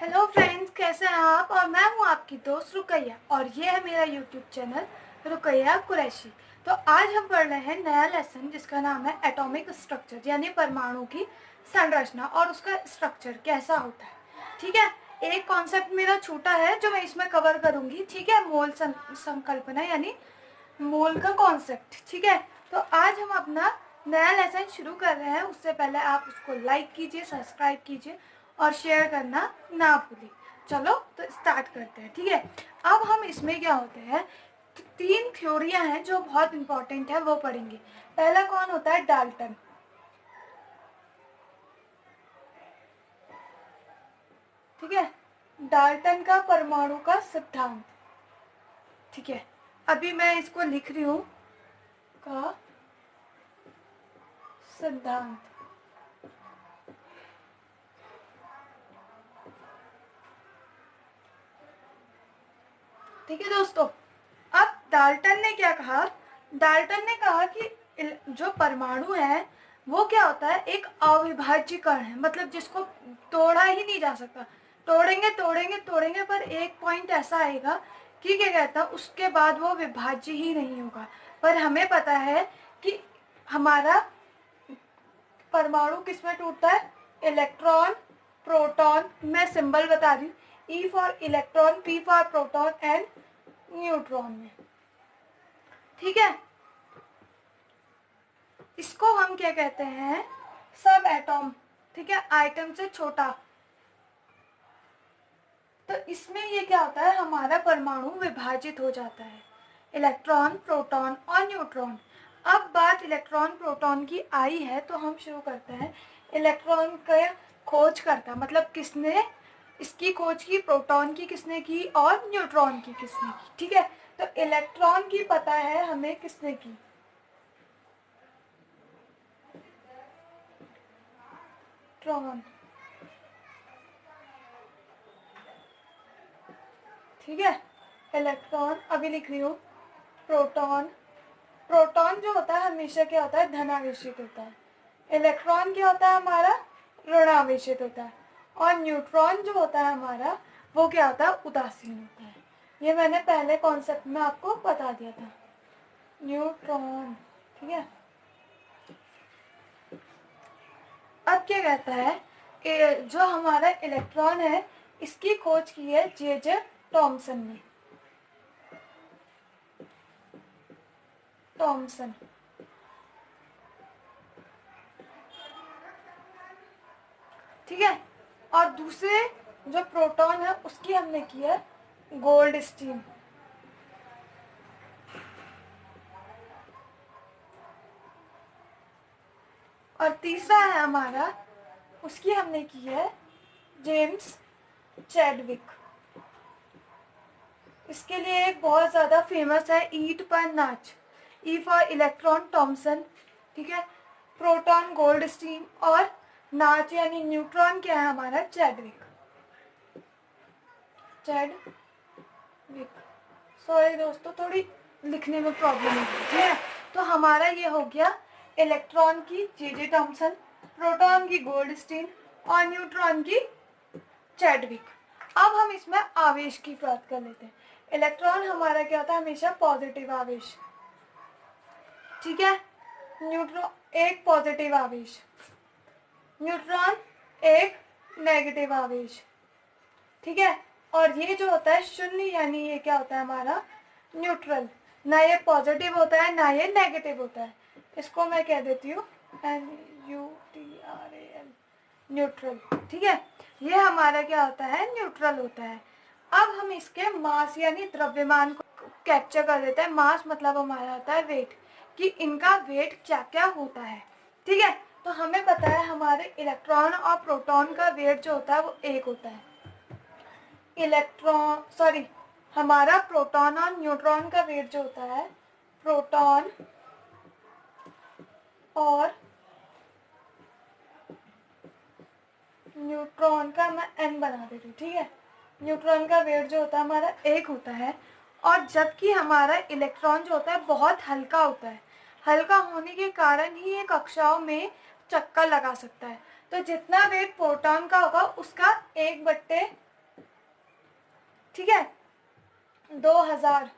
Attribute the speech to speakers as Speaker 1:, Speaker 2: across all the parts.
Speaker 1: Hello friends, कैसे हैं आप। और मैं हूं आपकी दोस्त रुकैया और ये है मेरा यूट्यूब चैनल रुकैया कुरैशी। तो आज हम पढ़ रहे हैं नया लेसन जिसका नाम है एटॉमिक स्ट्रक्चर, यानी परमाणु की संरचना और उसका स्ट्रक्चर कैसा होता है। ठीक है, एक कॉन्सेप्ट मेरा छूटा है जो मैं इसमें कवर करूंगी। ठीक है, मोल संकल्पना यानी मोल का कॉन्सेप्ट। ठीक है, तो आज हम अपना नया लेसन शुरू कर रहे हैं। उससे पहले आप उसको लाइक कीजिए, सब्सक्राइब कीजिए और शेयर करना ना भूलिए। चलो तो स्टार्ट करते हैं। ठीक है, अब हम इसमें क्या होते हैं, तीन थ्योरियां हैं जो बहुत इंपॉर्टेंट है, वो पढ़ेंगे। पहला कौन होता है, डाल्टन। ठीक है, डाल्टन का परमाणु का सिद्धांत। ठीक है, अभी मैं इसको लिख रही हूं, का सिद्धांत। ठीक है दोस्तों, अब डाल्टन ने क्या कहा। डाल्टन ने कहा कि जो परमाणु है वो क्या होता है, एक अविभाज्य कण है, मतलब जिसको तोड़ा ही नहीं जा सकता। तोड़ेंगे तोड़ेंगे तोड़ेंगे पर एक पॉइंट ऐसा आएगा कि क्या कहता है, उसके बाद वो विभाज्य ही नहीं होगा। पर हमें पता है कि हमारा परमाणु किसमें टूटता है, इलेक्ट्रॉन प्रोटॉन। मैं सिंबल बता रही हूँ, E for electron, P for proton and neutron में। ठीक है, इसको हम क्या कहते हैं, सब एटॉम। ठीक है, आइटम से छोटा। तो इसमें ये क्या होता है, हमारा परमाणु विभाजित हो जाता है, इलेक्ट्रॉन प्रोटॉन और न्यूट्रॉन। अब बात इलेक्ट्रॉन प्रोटॉन की आई है तो हम शुरू करते हैं। इलेक्ट्रॉन का खोज करता, मतलब किसने इसकी खोज की, प्रोटॉन की किसने की और न्यूट्रॉन की किसने की। ठीक है, तो इलेक्ट्रॉन की पता है हमें किसने की, ट्रॉन। ठीक है, इलेक्ट्रॉन अभी लिख रही हूँ, प्रोटॉन। प्रोटॉन जो होता है हमेशा क्या होता है, धनावेशित होता है। इलेक्ट्रॉन क्या होता है हमारा, ऋणावेशित होता है। और न्यूट्रॉन जो होता है हमारा, वो क्या होता है, उदासीन होता है। ये मैंने पहले कॉन्सेप्ट में आपको बता दिया था, न्यूट्रॉन। ठीक है, अब क्या कहता है कि जो हमारा इलेक्ट्रॉन है इसकी खोज की है जे जे टॉमसन ने। टॉमसन। ठीक है, और दूसरे जो प्रोटॉन है उसकी हमने की है गोल्डस्टीन। और तीसरा है हमारा, उसकी हमने की है जेम्स चैडविक। इसके लिए एक बहुत ज़्यादा फेमस है, ईट पर नाच। E for electron Thomson. ठीक है, प्रोटॉन गोल्डस्टीन और नाच यानी न्यूट्रॉन क्या है हमारा, चैडविक। चैडविक। सॉरी दोस्तों, थोड़ी लिखने में प्रॉब्लम है। ठीक है, तो हमारा ये हो गया इलेक्ट्रॉन की जे जे टॉमसन, प्रोटॉन की गोल्डस्टीन और न्यूट्रॉन की चैडविक। अब हम इसमें आवेश की बात कर लेते हैं। इलेक्ट्रॉन हमारा क्या होता है, हमेशा पॉजिटिव आवेश। ठीक है, न्यूट्रॉन एक पॉजिटिव आवेश, न्यूट्रॉन एक नेगेटिव आवेश। ठीक है, और ये जो होता है शून्य, यानी ये क्या होता है हमारा, न्यूट्रल। ना ये पॉजिटिव होता है ना ये नेगेटिव होता है। इसको मैं कह देती हूँ NUTRAL, न्यूट्रल। ठीक है, ये हमारा क्या होता है, न्यूट्रल होता है। अब हम इसके मास यानी द्रव्यमान को कैप्चर कर देते हैं। मास मतलब हमारा होता है वेट, कि इनका वेट क्या क्या होता है। ठीक है, तो हमें पता है हमारे इलेक्ट्रॉन और प्रोटॉन का वेट जो होता है वो एक होता है। हमारा प्रोटॉन और न्यूट्रॉन का वेट जो होता है, प्रोटॉन और न्यूट्रॉन का मैं n बना देती हूँ। ठीक है, न्यूट्रॉन का वेट जो होता है हमारा एक होता है। और जबकि हमारा इलेक्ट्रॉन जो होता है बहुत हल्का होता है। हल्का होने के कारण ही ये कक्षाओं में चक्कर लगा सकता है। तो जितना वेट प्रोटॉन का होगा उसका 1/4 ठीक है। 2000,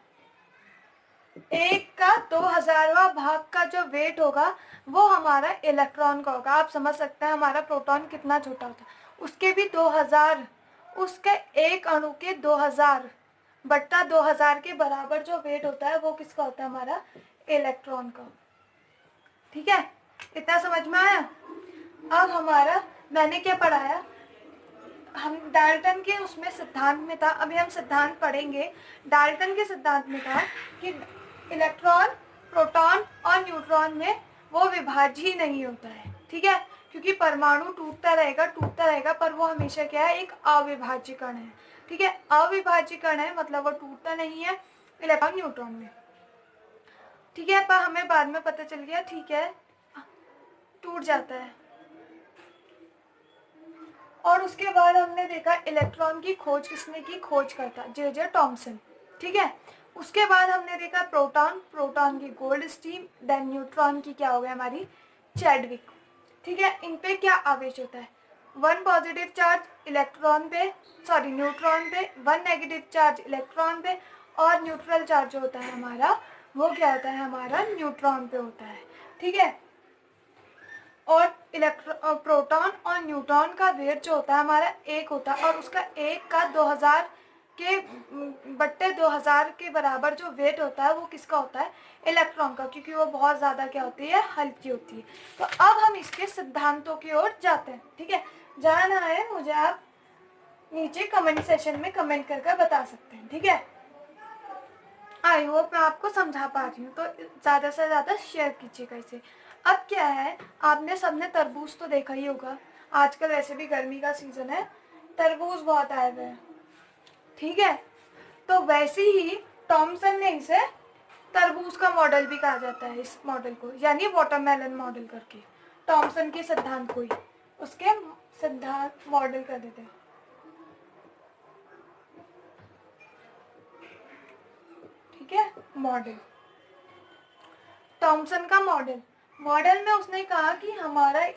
Speaker 1: एक का 2000वां भाग का जो वेट होगा वो हमारा इलेक्ट्रॉन का होगा। आप समझ सकते हैं हमारा प्रोटॉन कितना छोटा होता है। उसके भी 2000, उसके एक अणु के 2000 बट्टा 2000 के बराबर जो वेट होता है वो किसका होता है? हमारा इलेक्ट्रॉन का। ठीक है, इतना समझ में आया? अब हमारा मैंने क्या पढ़ाया, हम डाल्टन के उसमें सिद्धांत में था, अभी हम सिद्धांत पढ़ेंगे। डाल्टन के सिद्धांत में था कि इलेक्ट्रॉन, प्रोटॉन और न्यूट्रॉन में वो विभाज्य ही नहीं होता है। ठीक है, क्योंकि परमाणु टूटता रहेगा पर वो हमेशा क्या है? एक अविभाज्य कण है। ठीक है, अविभाज्य कण है मतलब वो टूटता नहीं है इलेक्ट्रॉन न्यूट्रॉन में। ठीक है, पर हमें बाद में पता चल गया ठीक है टूट जाता है। और उसके बाद हमने देखा इलेक्ट्रॉन की खोज किसने की? खोज करता जे टॉमसन। ठीक है, उसके बाद हमने देखा प्रोटॉन, प्रोटॉन की गोल्डस्टीन, देन न्यूट्रॉन की क्या हो गया? हमारी चैडविक। ठीक है, इन पे क्या आवेश होता है? 1 पॉजिटिव चार्ज इलेक्ट्रॉन पे, सॉरी न्यूट्रॉन पे, 1 नेगेटिव चार्ज इलेक्ट्रॉन पे, और न्यूट्रल चार्ज जो होता है हमारा वो क्या होता है? हमारा न्यूट्रॉन पे होता है। ठीक है, और प्रोटॉन और न्यूट्रॉन का वेट जो होता है हमारा एक होता है, और उसका एक का 2000 के बट्टे 2000 के बराबर जो वेट होता है वो किसका होता है? इलेक्ट्रॉन का, क्योंकि वो बहुत ज़्यादा क्या होती है? हल्की होती है। तो अब हम इसके सिद्धांतों की ओर जाते हैं। ठीक है, जाना है मुझे आप नीचे कमेंट सेशन में कमेंट करके बता सकते हैं। ठीक है, आई होप मैं आपको समझा पा रही हूँ, तो ज़्यादा से ज़्यादा शेयर कीजिएगा इसे। अब क्या है, आपने सबने तरबूज तो देखा ही होगा, आजकल वैसे भी गर्मी का सीजन है, तरबूज बहुत आए हुए हैं। ठीक है, तो वैसे ही टॉमसन ने इसे तरबूज का मॉडल भी कहा जाता है, इस मॉडल को, यानी वाटरमेलन मॉडल करके टॉमसन के सिद्धांत को ही उसके सिद्धांत मॉडल कर देते हैं। ठीक है, मॉडल, टॉमसन का मॉडल। मॉडल में उसने कहा कि हमारा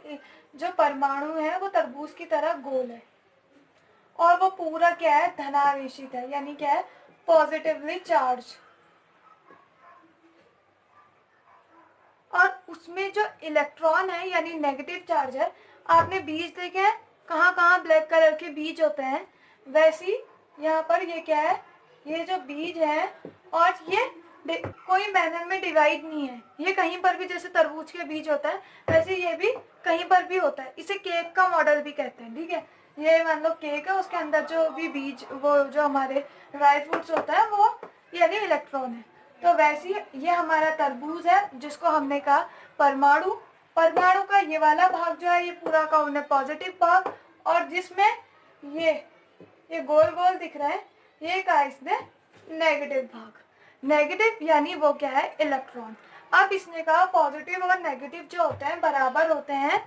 Speaker 1: जो परमाणु है वो तरबूज की तरह गोल है, और वो पूरा क्या है? धनावेशित है, यानी क्या है? Positively charge. और उसमें जो इलेक्ट्रॉन है यानी नेगेटिव चार्ज है, आपने बीज देखे हैं कहाँ कहाँ ब्लैक कलर के बीज होते हैं, वैसी यहाँ पर ये क्या है? ये जो बीज है, और ये कोई मैनर में डिवाइड नहीं है, ये कहीं पर भी जैसे तरबूज के बीज होता है वैसे ये भी कहीं पर भी होता है। इसे केक का मॉडल भी कहते हैं। ठीक है, ये मान लो केक है, उसके अंदर जो भी बीज, वो जो हमारे ड्राई फ्रूट्स होता है वो यानी इलेक्ट्रॉन है। तो वैसे ये हमारा तरबूज है जिसको हमने कहा परमाणु। परमाणु का ये वाला भाग जो है ये पूरा का उन्हें पॉजिटिव भाग, और जिसमें ये गोल गोल दिख रहा है ये कहा इसने नेगेटिव भाग। नेगेटिव यानी वो क्या है? इलेक्ट्रॉन। अब इसने कहा पॉजिटिव और नेगेटिव जो होते हैं बराबर होते हैं।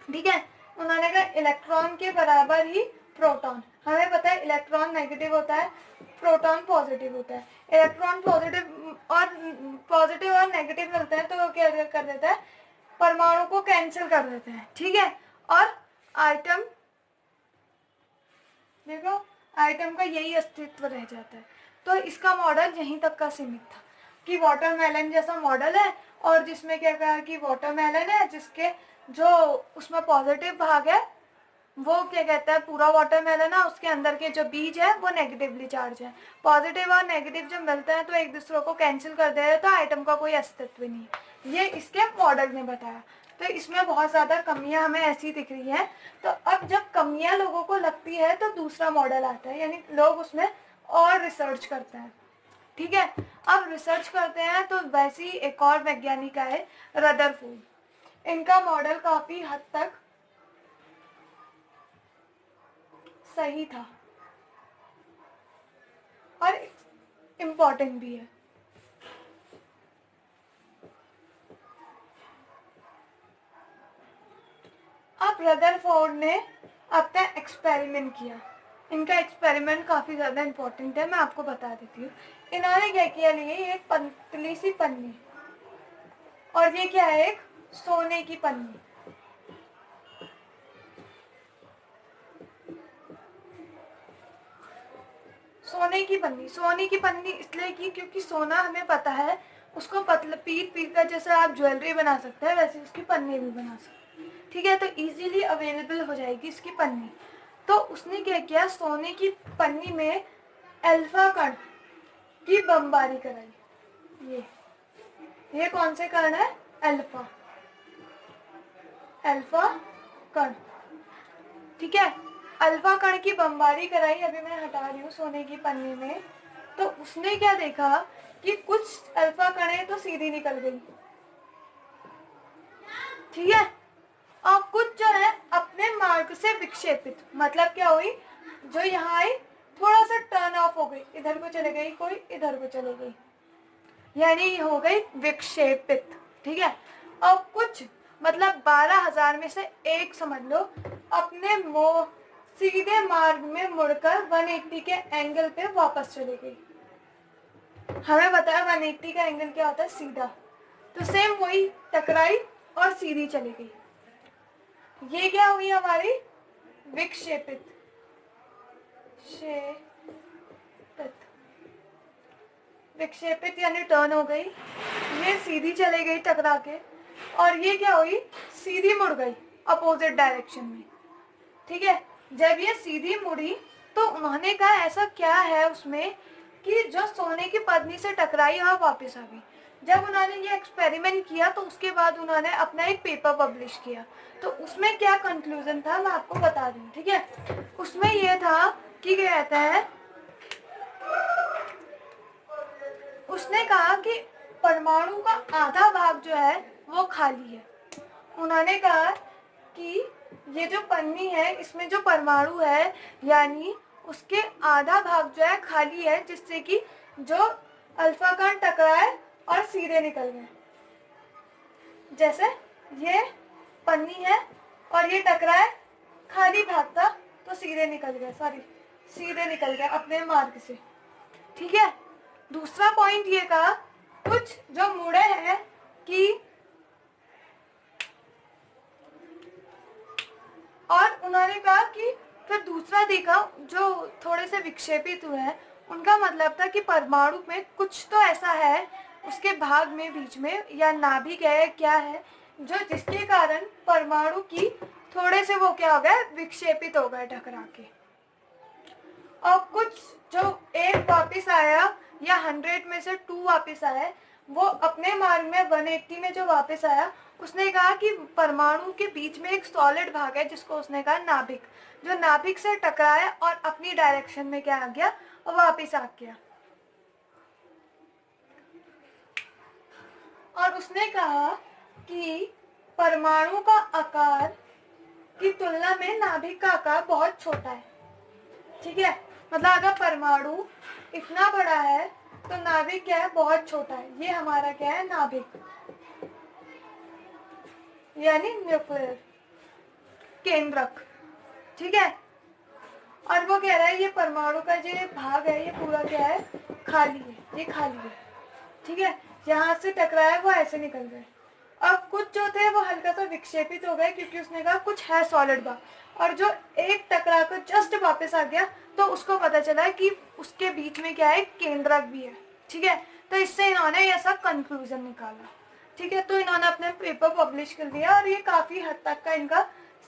Speaker 1: ठीक है, उन्होंने कहा इलेक्ट्रॉन के बराबर ही प्रोटॉन। हमें पता है इलेक्ट्रॉन नेगेटिव होता है, प्रोटॉन पॉजिटिव होता है। इलेक्ट्रॉन पॉजिटिव और नेगेटिव मिलते हैं तो वो क्या कर देता है? परमाणु को कैंसिल कर देते हैं। ठीक है, और आइटम देखो, आइटम का यही अस्तित्व रह जाता है। तो इसका मॉडल यहीं तक का सीमित था कि वाटरमेलन जैसा मॉडल है, और जिसमें क्या कहा कि वाटरमेलन है जिसके जो उसमें पॉजिटिव भाग है वो क्या कहता है? पूरा वाटरमेलन है, उसके अंदर के जो बीज है वो नेगेटिवली चार्ज है। पॉजिटिव और नेगेटिव जब मिलते हैं तो एक दूसरे को कैंसिल कर दे रहे, तो आइटम का कोई अस्तित्व नहीं है। ये इसके मॉडल ने बताया। तो इसमें बहुत ज़्यादा कमियां हमें ऐसी दिख रही हैं। तो अब जब कमियां लोगों को लगती है तो दूसरा मॉडल आता है, यानी लोग उसमें और रिसर्च करते हैं। ठीक है, अब रिसर्च करते हैं तो वैसे ही एक और वैज्ञानिक आए, रदरफोर्ड। इनका मॉडल काफ़ी हद तक सही था और इम्पोर्टेंट भी है। अब रदरफोर्ड ने अपना एक्सपेरिमेंट किया। इनका एक्सपेरिमेंट काफ़ी ज़्यादा इम्पोर्टेंट है, मैं आपको बता देती हूँ। इन्होंने क्या किया, लिए एक पतली सी पन्नी, और ये क्या है? एक सोने की पन्नी। सोने की पन्नी इसलिए की क्योंकि सोना हमें पता है उसको पतला पीट पीट कर जैसे आप ज्वेलरी बना सकते हैं वैसे उसकी पन्नी भी बना सकते हैं, ठीक है। तो इजीली अवेलेबल हो जाएगी इसकी पन्नी। तो उसने क्या किया, सोने की पन्नी में अल्फा कण की बमबारी कराई। ये कौन से कण है, अल्फा अल्फा कण, ठीक है। अल्फा कण की बमबारी कराई, अभी मैं हटा रही हूँ सोने की पन्नी में। तो उसने क्या देखा कि कुछ अल्फा कणें तो सीधी निकल गई, ठीक है, और कुछ जो है अपने मार्ग से विक्षेपित, मतलब क्या हुई, जो यहाँ आई थोड़ा सा टर्न ऑफ हो गई, इधर को चले गई, कोई इधर को चले गई, यानी हो गई विक्षेपित, ठीक है। और कुछ मतलब 12,000 में से एक समझ लो अपने सीधे मार्ग में मुड़कर 180 के एंगल पे वापस चली गई। हमें पता है 180 का एंगल क्या होता है, सीधा। तो सेम वही टकराई और सीधी चली गई। ये क्या हुई हमारी, विक्षेपित, विक्षेपित यानी टर्न हो गई। ये सीधी चले गई टकरा के, और ये क्या हुई, सीधी मुड़ गई अपोजिट डायरेक्शन में, ठीक है। जब ये सीधी मुड़ी तो उन्होंने कहा ऐसा क्या है उसमें कि जो सोने की पन्नी से टकराई और वापस आ गई। जब उन्होंने ये एक्सपेरिमेंट किया तो उसके बाद उन्होंने अपना एक पेपर पब्लिश किया। तो उसमें क्या कंक्लूजन था मैं आपको बता दूं, ठीक है। उसमें यह था कि क्या कहते हैं, उसने कहा कि परमाणु का आधा भाग जो है वो खाली है। उन्होंने कहा कि ये जो पन्नी है इसमें जो परमाणु है यानी उसके आधा भाग जो है खाली है, जिससे कि जो अल्फा कण टकराए और सीधे निकल गए। जैसे ये पन्नी है और ये टकराए, खाली भाग था तो सीधे निकल गए, सीधे निकल गए अपने मार्ग से, ठीक है। दूसरा पॉइंट ये कहा कुछ जो मुड़े हैं कि, और उन्होंने कहा कि फिर दूसरा देखा जो थोड़े से विक्षेपित हुए हैं उनका मतलब था कि परमाणु में कुछ तो ऐसा है उसके भाग में बीच में या नाभिक है क्या है जो जिसके कारण परमाणु की थोड़े से वो क्या हो गए, विक्षेपित हो गए टकरा के। और कुछ जो एक वापस आया या 100 में से 2 वापस आए, वो अपने मार्ग में 180 में जो वापस आया उसने कहा कि परमाणु के बीच में एक सॉलिड भाग है जिसको उसने कहा नाभिक, जो नाभिक से टकराया और अपनी डायरेक्शन में क्या आ गया और वापस आ गया। और उसने कहा कि परमाणु का आकार की तुलना में नाभिक का आकार बहुत छोटा है, ठीक है। मतलब अगर परमाणु इतना बड़ा है तो नाभिक क्या है, बहुत छोटा है। ये हमारा क्या है, नाभिक यानी न्यूक्लियर केंद्रक, ठीक है। और वो कह रहा है ये परमाणु का जो भाग है ये पूरा क्या है, खाली है, ये खाली है, ठीक है। जहां से टकराया वो ऐसे निकल गए। अब कुछ जो थे वो हल्का सा विक्षेपित हो गए क्योंकि उसने कहा कुछ है सॉलिड भाग, और जो एक टकरा कर जस्ट वापस आ गया तो उसको पता चला कि उसके बीच में क्या है, केंद्रक भी है, ठीक है। तो इससे इन्होंने ऐसा कंक्लूजन निकाला, ठीक है। तो इन्होंने अपने पेपर पब्लिश कर दिया और ये काफी हद तक का इनका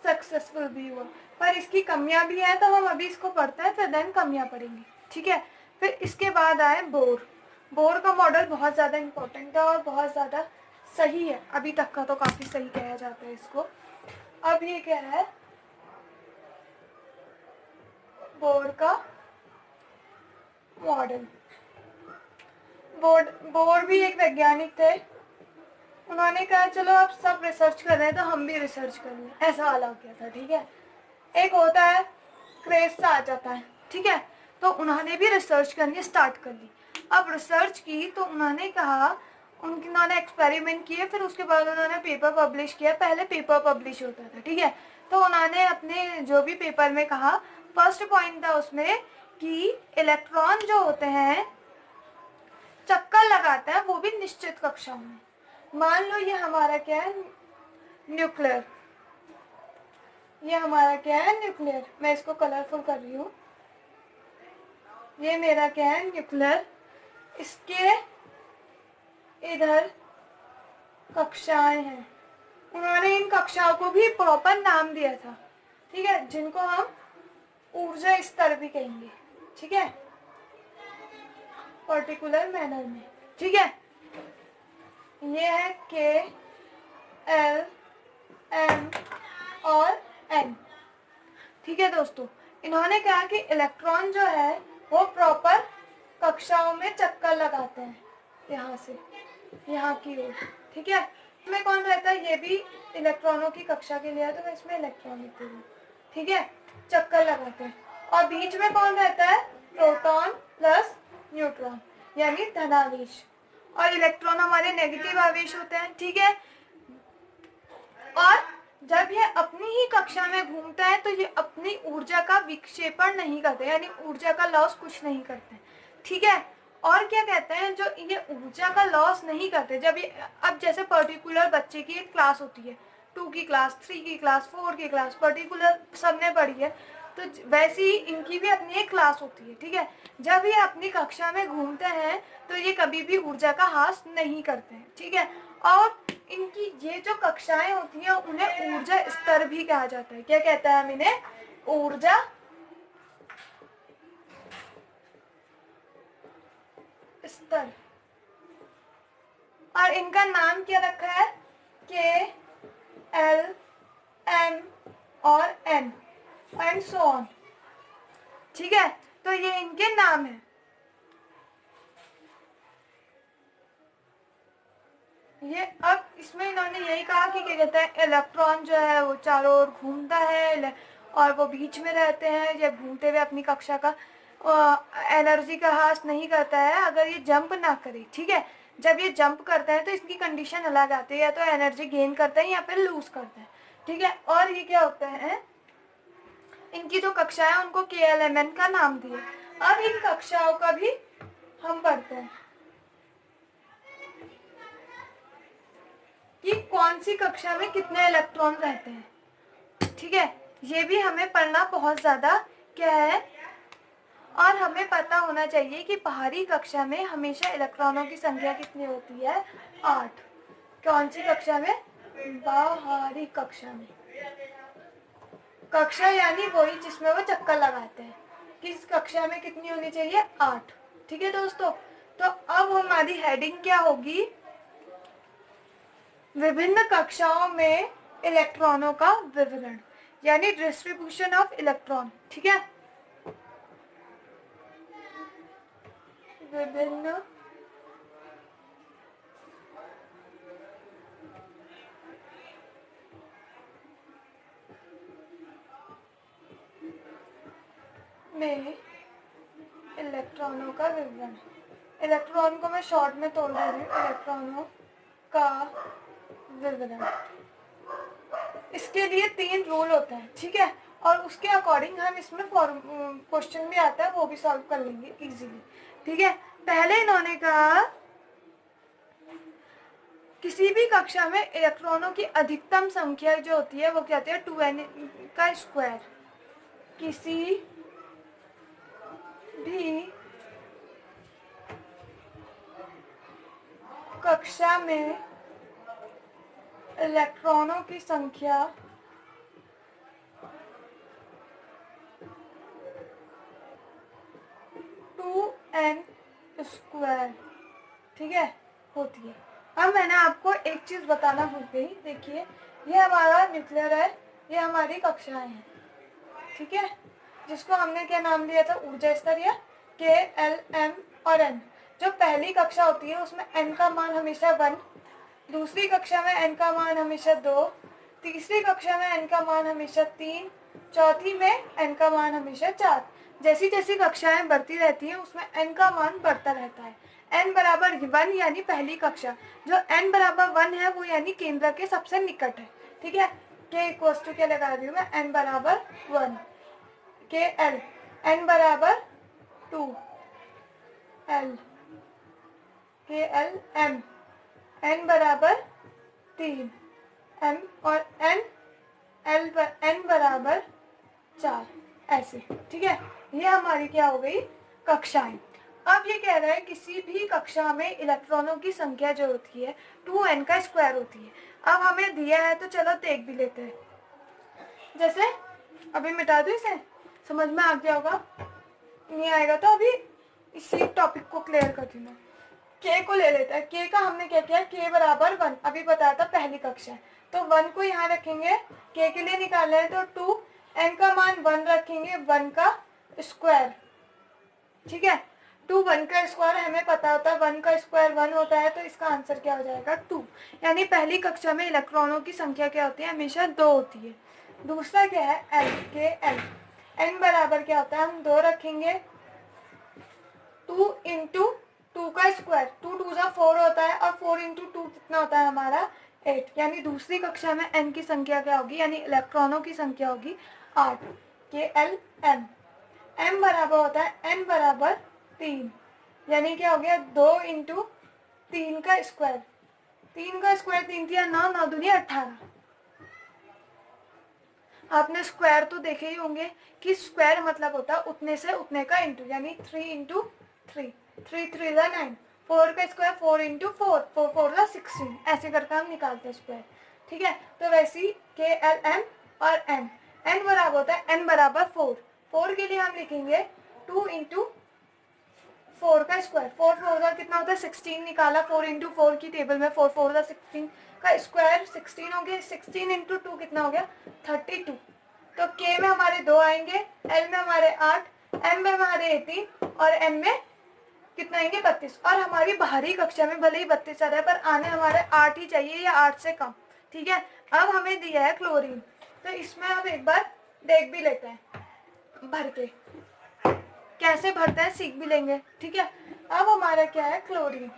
Speaker 1: सक्सेसफुल भी हुआ। पर इसकी कमियां भी हैं तो हम अभी इसको पढ़ते हैं फिर देन कमियां पढ़ेंगे, ठीक है। फिर इसके बाद आए बोर। बोर का मॉडल बहुत ज़्यादा इम्पोर्टेंट है और बहुत ज़्यादा सही है, अभी तक का तो काफ़ी सही कहा जाता है इसको। अब ये क्या है, बोर का मॉडल। बोर भी एक वैज्ञानिक थे। उन्होंने कहा चलो आप सब रिसर्च कर रहे हैं तो हम भी रिसर्च कर लें, ऐसा वाला हो गया था, ठीक है। एक होता है क्रेज सा आ जाता है, ठीक है। तो उन्होंने भी रिसर्च करनी स्टार्ट कर ली। अब रिसर्च की तो उन्होंने कहा, उन्होंने एक्सपेरिमेंट किए, फिर उसके बाद उन्होंने पेपर पब्लिश किया। पहले पेपर पब्लिश होता था, ठीक है। तो उन्होंने अपने जो भी पेपर में कहा, फर्स्ट पॉइंट था उसमें कि इलेक्ट्रॉन जो होते हैं चक्कर लगाते हैं वो भी निश्चित कक्षाओं में। मान लो ये हमारा क्या है, न्यूक्लियर, ये हमारा क्या है, न्यूक्लियर। मैं इसको कलरफुल कर रही हूँ। ये मेरा क्या है, न्यूक्लियर। इसके इधर कक्षाएं हैं। उन्होंने इन कक्षाओं को भी प्रॉपर नाम दिया था, ठीक है, जिनको हम ऊर्जा स्तर भी कहेंगे, ठीक है, पर्टिकुलर मैनर में, ठीक है। ये है के, एल, एम और एन, ठीक है दोस्तों। इन्होंने कहा कि इलेक्ट्रॉन जो है वो प्रॉपर कक्षाओं में चक्कर लगाते हैं, यहाँ से यहाँ की ओर, ठीक है। इसमें कौन रहता है, ये भी इलेक्ट्रॉनों की कक्षा के लिए है, तो मैं इसमें इलेक्ट्रॉन लिख दूंगी, ठीक है, चक्कर लगाते हैं। और बीच में कौन रहता है, प्रोटॉन प्लस न्यूट्रॉन, यानी धनावेश, और इलेक्ट्रॉन हमारे नेगेटिव आवेश होते हैं, ठीक है। और जब ये अपनी ही कक्षा में घूमता है तो ये अपनी ऊर्जा का विक्षेपण नहीं करते, यानी ऊर्जा का लॉस कुछ नहीं करते, ठीक है। और क्या कहते हैं, जो ये ऊर्जा का लॉस नहीं करते, जब ये, अब जैसे पर्टिकुलर बच्चे की एक क्लास होती है, 2 की क्लास, 3 की क्लास, 4 की क्लास, पर्टिकुलर सबने पढ़ी है, तो वैसे ही इनकी भी अपनी एक क्लास होती है, ठीक है। जब ये अपनी कक्षा में घूमते हैं तो ये कभी भी ऊर्जा का ह्रास नहीं करते हैं, ठीक है। और इनकी ये जो कक्षाएं होती हैं उन्हें ऊर्जा स्तर भी कहा जाता है। क्या कहता है हम इन्हें, ऊर्जा स्तर। और इनका नाम क्या रखा है, के, एल, एम और एन एंड सो ऑन, ठीक है। तो ये इनके नाम है। ये अब इसमें इन्होंने यही कहा कि क्या कहते हैं, इलेक्ट्रॉन जो है वो चारों ओर घूमता है और वो बीच में रहते हैं, ये घूमते हुए अपनी कक्षा का एनर्जी का ह्रास नहीं करता है अगर ये जंप ना करे, ठीक है। जब ये जंप करता है तो इसकी कंडीशन अलग आती है, या तो एनर्जी गेन करता है या फिर लूज करता है, ठीक है। और ये क्या होता है, इनकी जो कक्षा है उनको KLMN का नाम दिया। अब इन कक्षाओं का भी हम पढ़ते हैं कि कौन सी कक्षा में कितने इलेक्ट्रॉन रहते हैं, ठीक है। ये भी हमें पढ़ना बहुत ज्यादा क्या है, और हमें पता होना चाहिए कि बाहरी कक्षा में हमेशा इलेक्ट्रॉनों की संख्या कितनी होती है, 8। कौन सी कक्षा में, बाहरी कक्षा में। कक्षा यानी वही जिसमें वो चक्कर लगाते हैं, किस कक्षा में कितनी होनी चाहिए, 8, ठीक है दोस्तों। तो अब हमारी हेडिंग क्या होगी, विभिन्न कक्षाओं में इलेक्ट्रॉनों का विवरण, यानी डिस्ट्रीब्यूशन ऑफ इलेक्ट्रॉन, ठीक है। विभिन्न में इलेक्ट्रॉनों का विवरण। इलेक्ट्रॉन को मैं शॉर्ट में तोड़ दे रही हूँ, इलेक्ट्रॉनों का विवरण। इसके लिए 3 रूल होते हैं, ठीक है, और उसके अकॉर्डिंग हम इसमें क्वेश्चन भी आता है, वो भी सॉल्व कर लेंगे इजीली, ठीक है। पहले इन्होंने कहा किसी भी कक्षा में इलेक्ट्रॉनों की अधिकतम संख्या जो होती है वो क्या होती है, 2n का स्क्वायर। किसी भी कक्षा में इलेक्ट्रॉनों की संख्या 2n स्क्वायर, ठीक है, होती है। अब मैंने आपको एक चीज बताना भूल गई, देखिए ये हमारा न्यूक्लियर है, ये हमारी कक्षाएं हैं, ठीक है, जिसको हमने क्या नाम दिया था, ऊर्जा स्तर, या KLM और N। जो पहली कक्षा होती है उसमें N का मान हमेशा 1, दूसरी कक्षा में N का मान हमेशा 2, तीसरी कक्षा में N का मान हमेशा 3, चौथी में N का मान हमेशा 4। जैसी जैसी कक्षाएं बढ़ती रहती हैं उसमें N का मान बढ़ता रहता है। N बराबर 1 यानी पहली कक्षा, जो N बराबर 1 है वो यानी केंद्र के सबसे निकट है, ठीक है। K इक्वल टू क्या लगा रही हूँ मैं, N बराबर 1, KL, N बराबर 2, L, KL M, N बराबर 3, M और N बराबर 4, ऐसे, ठीक है। ये हमारी क्या हो गई, कक्षाएं। अब ये कह रहा है किसी भी कक्षा में इलेक्ट्रॉनों की संख्या जो होती है 2n का स्क्वायर होती है। अब हमें दिया है तो चलो देख भी लेते हैं। जैसे अभी मिटा दो इसे, समझ में आ गया होगा, नहीं आएगा तो अभी इसी टॉपिक को क्लियर कर देना। के को ले लेते हैं। के का हमने क्या किया, के बराबर 1 अभी बताया था पहली कक्षा है, तो 1 को यहाँ रखेंगे, के के लिए निकालना है तो 2, n का मान 1 रखेंगे, 1 का स्क्वायर। ठीक है, 2 1 का स्क्वायर हमें पता होता है, 1 का स्क्वायर 1 होता है, तो इसका आंसर क्या हो जाएगा 2। यानी पहली कक्षा में इलेक्ट्रॉनों की संख्या क्या होती है, हमेशा 2 होती है। दूसरा क्या है, एल के एल, एन बराबर क्या होता है, हम 2 रखेंगे, 2 इंटू 2 का स्क्वायर, 2 2 जा 4 होता है, और 4 इंटू 2 कितना होता है हमारा 8। यानी दूसरी कक्षा में एन की संख्या क्या होगी, यानी इलेक्ट्रॉनों की संख्या होगी 8। के एल एम, एम बराबर होता है एन बराबर 3, यानी क्या हो गया 2 इंटू 3 का स्क्वायर, 3 का स्क्वायर 3 दिया 9, 9 दूनी 18। आपने स्क्वायर तो देखे ही होंगे कि स्क्वायर मतलब होता है उतने से उतने का इंटू, यानी 3 इंटू 3, 3 3 का 9, 4 का स्क्वायर 4 इंटू 4, 4 4 का 16, ऐसे करके हम निकालते हैं स्क्वायर। ठीक है, तो वैसे ही के एल एम और एन, एन बराबर होता है एन बराबर 4, 4 के लिए हम लिखेंगे 2 इंटू 4 का स्क्वायर, 4 4 का कितना होता है 16 निकाला, 4 इंटू 4 की टेबल में 4 4 का 16 का स्क्वायर 16 हो गया, 16 इंटू 2 कितना हो गया 32। तो के में हमारे 2 आएंगे, एल में हमारे 8, एम में हमारे 18 और एन में कितना आएंगे 32। और हमारी बाहरी कक्षा में भले ही 32 आ रहा है पर आने हमारे 8 ही चाहिए या 8 से कम। ठीक है, अब हमें दिया है क्लोरीन, तो इसमें हम एक बार देख भी लेते हैं भर के, कैसे भरते हैं सीख भी लेंगे। ठीक है, अब हमारा क्या है क्लोरीन,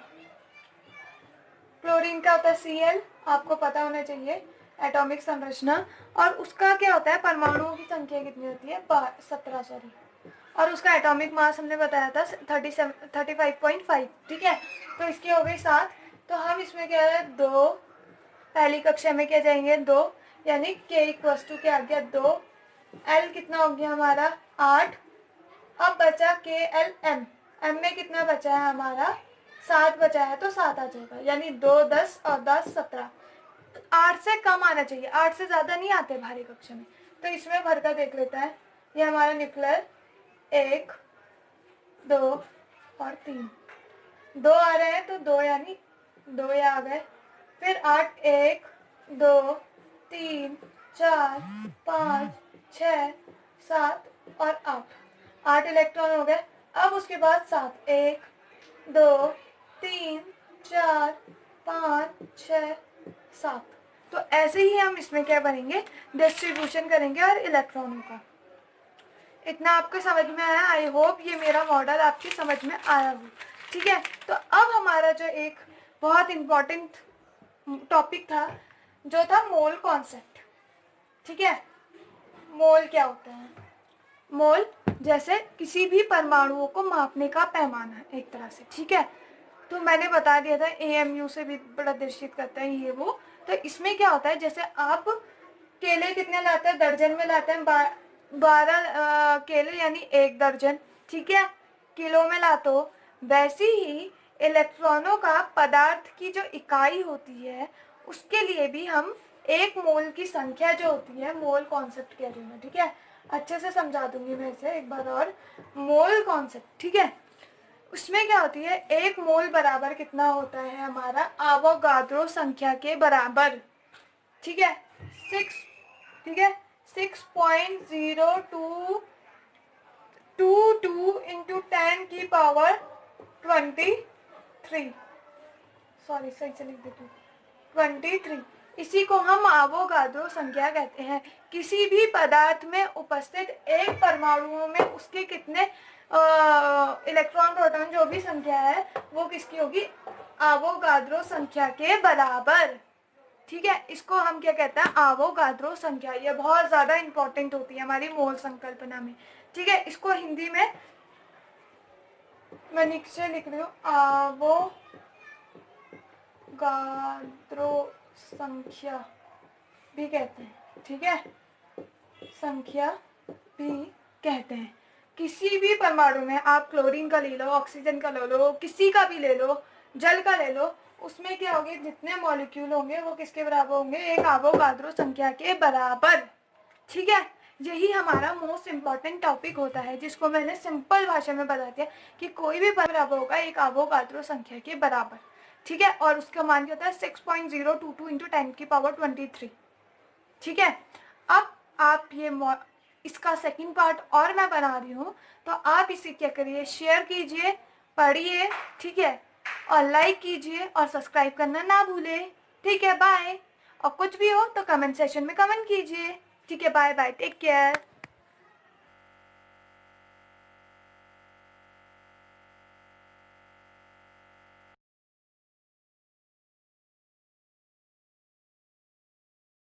Speaker 1: क्लोरीन का होता है Cl, आपको पता होना चाहिए एटॉमिक संरचना, और उसका क्या होता है परमाणुओं की संख्या कितनी होती है 17 सॉरी, और उसका एटॉमिक मास हमने बताया था 35.5। ठीक है, तो इसकी हो गई 7, तो हम इसमें क्या है 2, पहली कक्षा में क्या जाएंगे 2, यानी के इक्वल टू क्या आ गया 2, एल कितना हो गया हमारा 8। अब बचा के एल एम, एम में कितना बचा है हमारा 7 बचा है, तो 7 आ जाएगा, यानी 2 10 और 10 17, 8 से कम आना चाहिए, 8 से ज्यादा नहीं आते भारी कक्षा में। तो इसमें भर कर देख लेता है, ये हमारा न्यूक्लियर 1 2 और 3, 2 आ रहे हैं तो 2 यानी 2 ये आ गए, फिर 8 1 2 3 4 5 6 7 और 8 इलेक्ट्रॉन हो गए। अब उसके बाद 7 1 2 3 4 5 6 7, तो ऐसे ही हम इसमें क्या करेंगे डिस्ट्रीब्यूशन करेंगे और इलेक्ट्रॉनों का। इतना आपको समझ में आया, आई होप ये मेरा मॉडल आपकी समझ में आया हो। ठीक है, तो अब हमारा जो एक बहुत इम्पोर्टेंट टॉपिक था जो था मोल कॉन्सेप्ट। ठीक है, मोल क्या होता है, मोल जैसे किसी भी परमाणुओं को मापने का पैमाना एक तरह से। ठीक है, तो मैंने बता दिया था एएमयू से भी प्रदर्शित करता है ये वो। तो इसमें क्या होता है, जैसे आप केले कितने लाते हैं दर्जन में लाते हैं, 12 केले यानी 1 दर्जन। ठीक है, किलो में लाते हो, वैसे ही इलेक्ट्रॉनों का पदार्थ की जो इकाई होती है उसके लिए भी हम 1 मोल की संख्या जो होती है मोल कॉन्सेप्ट कह रही हूँ। ठीक है, अच्छे से समझा दूंगी मैं इसे एक बार और, मोल कॉन्सेप्ट। ठीक है, उसमें क्या होती है 1 मोल बराबर कितना होता है हमारा आवोगाद्रो संख्या के बराबर। ठीक है, 6, ठीक है 6.0222 इंटू 10 की पावर 23, सॉरी सही से लिख देती हूँ 23, इसी को हम आवोगाद्रो संख्या कहते हैं। किसी भी पदार्थ में उपस्थित एक परमाणुओं में उसके कितने इलेक्ट्रॉन प्रोटॉन जो भी संख्या है वो किसकी होगी आवोगाद्रो संख्या के बराबर। ठीक है, इसको हम क्या कहते हैं आवोगाद्रो संख्या, ये बहुत ज्यादा इंपॉर्टेंट होती है हमारी मोल संकल्पना में। ठीक है, इसको हिंदी में मैं नीचे लिख रही हूँ आवोगाद्रो संख्या भी कहते हैं। ठीक है, संख्या भी कहते हैं। किसी भी परमाणु में आप क्लोरीन का ले लो, ऑक्सीजन का ले लो, किसी का भी ले लो, जल का ले लो, उसमें क्या होंगे, जितने मॉलिक्यूल होंगे वो किसके बराबर होंगे, एक आवोगाद्रो संख्या के बराबर। ठीक है, यही हमारा मोस्ट इम्पॉर्टेंट टॉपिक होता है, जिसको मैंने सिंपल भाषा में बता दिया कि कोई भी बराबर होगा एक आवोगाद्रो संख्या के बराबर। ठीक है, और उसका मान क्या होता है 6.022 इंटू 10⁻23। ठीक है, अब आप ये इसका सेकंड पार्ट और मैं बना रही हूँ, तो आप इसे क्या करिए, शेयर कीजिए, पढ़िए, ठीक है, और लाइक कीजिए और सब्सक्राइब करना ना भूलें। ठीक है, बाय। और कुछ भी हो तो कमेंट सेशन में कमेंट कीजिए। ठीक है, बाय बाय, टेक केयर।